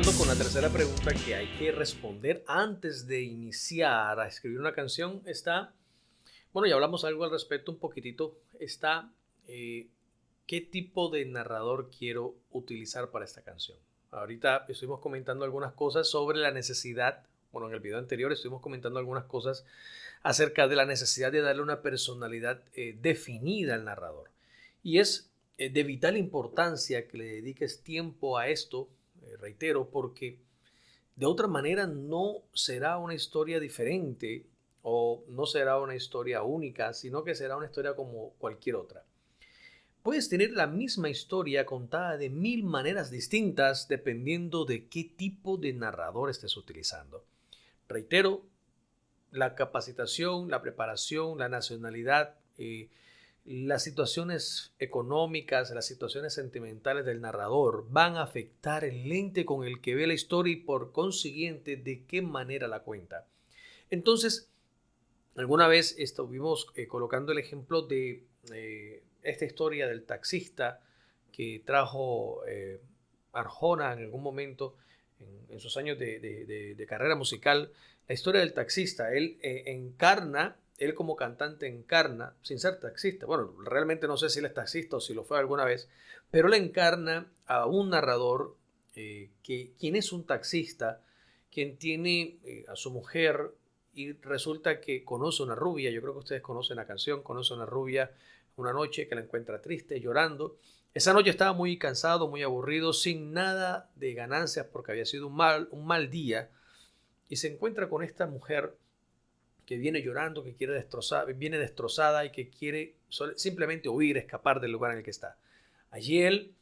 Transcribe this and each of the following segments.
Continuando con la tercera pregunta que hay que responder antes de iniciar a escribir una canción está, bueno, ya hablamos algo al respecto un poquitito, está eh, qué tipo de narrador quiero utilizar para esta canción. Ahorita estuvimos comentando algunas cosas sobre la necesidad, bueno, en el video anterior estuvimos comentando algunas cosas acerca de la necesidad de darle una personalidad definida al narrador. Y es de vital importancia que le dediques tiempo a esto, reitero, porque de otra manera no será una historia diferente o no será una historia única, sino que será una historia como cualquier otra. Puedes tener la misma historia contada de mil maneras distintas dependiendo de qué tipo de narrador estés utilizando. Reitero, la capacitación, la preparación, la nacionalidad, las situaciones económicas, las situaciones sentimentales del narrador van a afectar el lente con el que ve la historia y por consiguiente de qué manera la cuenta. Entonces, alguna vez estuvimos colocando el ejemplo de esta historia del taxista que trajo Arjona en algún momento en sus años de carrera musical. La historia del taxista, él encarna, él como cantante encarna, sin ser taxista, bueno, realmente no sé si él es taxista o si lo fue alguna vez, pero él encarna a un narrador quien es un taxista, quien tiene a su mujer y resulta que conoce una rubia. Yo creo que ustedes conocen la canción, conoce una rubia una noche que la encuentra triste, llorando. Esa noche estaba muy cansado, muy aburrido, sin nada de ganancias porque había sido un mal día y se encuentra con esta mujer que viene llorando, que quiere destrozar, viene destrozada y que quiere simplemente huir, escapar del lugar en el que está. Allí él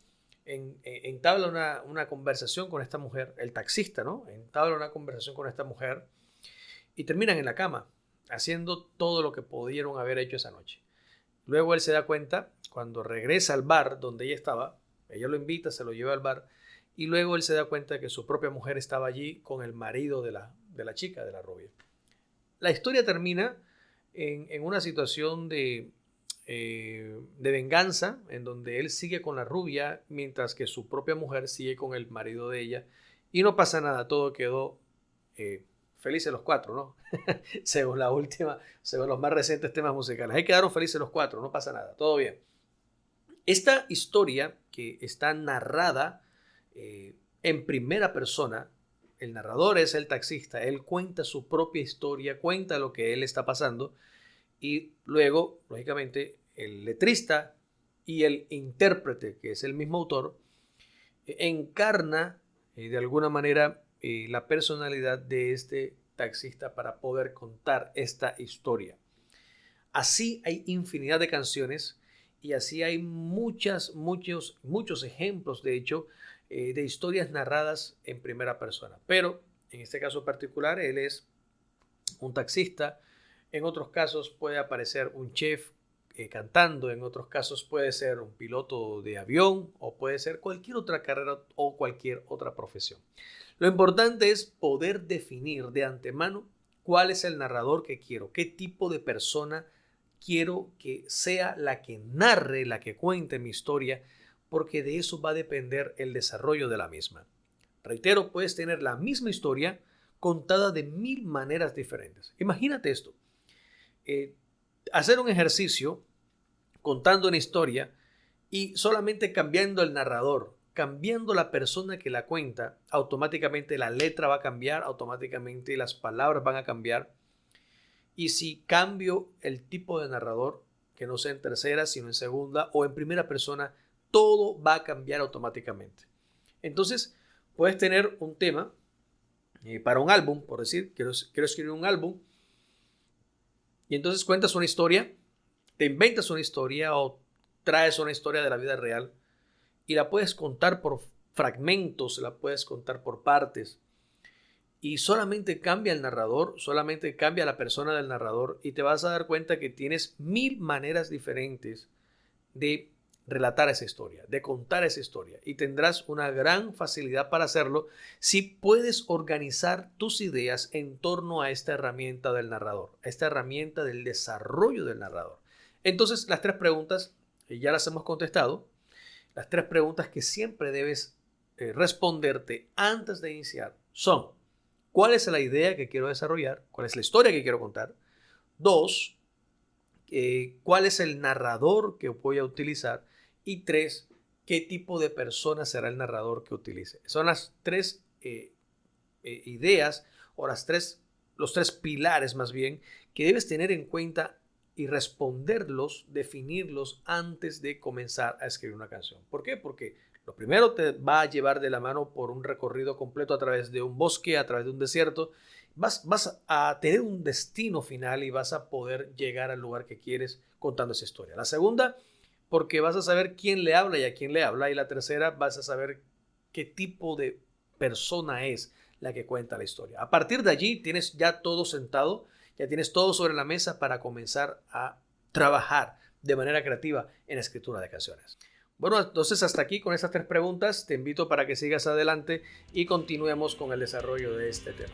entabla una conversación con esta mujer, el taxista, ¿no? Entabla una conversación con esta mujer y terminan en la cama, haciendo todo lo que pudieron haber hecho esa noche. Luego él se da cuenta, cuando regresa al bar donde ella estaba, ella lo invita, se lo lleva al bar, y luego él se da cuenta que su propia mujer estaba allí con el marido de la chica, de la rubia. La historia termina en una situación de venganza, en donde él sigue con la rubia, mientras que su propia mujer sigue con el marido de ella, y no pasa nada, todo quedó eh, felices los cuatro, ¿no? Según los más recientes temas musicales. Ahí quedaron felices los cuatro, no pasa nada, todo bien. Esta historia que está narrada en primera persona, el narrador es el taxista, él cuenta su propia historia, cuenta lo que él está pasando y luego, lógicamente, el letrista y el intérprete, que es el mismo autor, encarna de alguna manera la personalidad de este taxista para poder contar esta historia. Así hay infinidad de canciones y así hay muchos ejemplos, de hecho, de historias narradas en primera persona. Pero en este caso particular, él es un taxista. En otros casos puede aparecer un chef cantando, en otros casos puede ser un piloto de avión o puede ser cualquier otra carrera o cualquier otra profesión. Lo importante es poder definir de antemano cuál es el narrador que quiero, qué tipo de persona quiero que sea la que narre, la que cuente mi historia, porque de eso va a depender el desarrollo de la misma. Reitero, puedes tener la misma historia contada de mil maneras diferentes. Imagínate esto, eh, hacer un ejercicio contando una historia y solamente cambiando el narrador, cambiando la persona que la cuenta, automáticamente la letra va a cambiar, automáticamente las palabras van a cambiar. Y si cambio el tipo de narrador, que no sea en tercera, sino en segunda o en primera persona, todo va a cambiar automáticamente. Entonces, puedes tener un tema para un álbum, por decir, quiero escribir un álbum, y entonces cuentas una historia, te inventas una historia o traes una historia de la vida real y la puedes contar por fragmentos, la puedes contar por partes y solamente cambia el narrador, solamente cambia la persona del narrador y te vas a dar cuenta que tienes mil maneras diferentes de relatar esa historia, de contar esa historia y tendrás una gran facilidad para hacerlo si puedes organizar tus ideas en torno a esta herramienta del narrador, a esta herramienta del desarrollo del narrador. Entonces, las tres preguntas ya las hemos contestado, las tres preguntas que siempre debes responderte antes de iniciar son: ¿cuál es la idea que quiero desarrollar? ¿Cuál es la historia que quiero contar? Dos, ¿cuál es el narrador que voy a utilizar? Y tres, ¿qué tipo de persona será el narrador que utilice? Son las tres ideas o los tres pilares más bien que debes tener en cuenta y responderlos, definirlos antes de comenzar a escribir una canción. ¿Por qué? Porque lo primero te va a llevar de la mano por un recorrido completo a través de un bosque, a través de un desierto. Vas a tener un destino final y vas a poder llegar al lugar que quieres contando esa historia. La segunda, porque vas a saber quién le habla y a quién le habla. Y la tercera, vas a saber qué tipo de persona es la que cuenta la historia. A partir de allí tienes ya todo sentado, ya tienes todo sobre la mesa para comenzar a trabajar de manera creativa en la escritura de canciones. Bueno, entonces hasta aquí con estas tres preguntas. Te invito para que sigas adelante y continuemos con el desarrollo de este tema.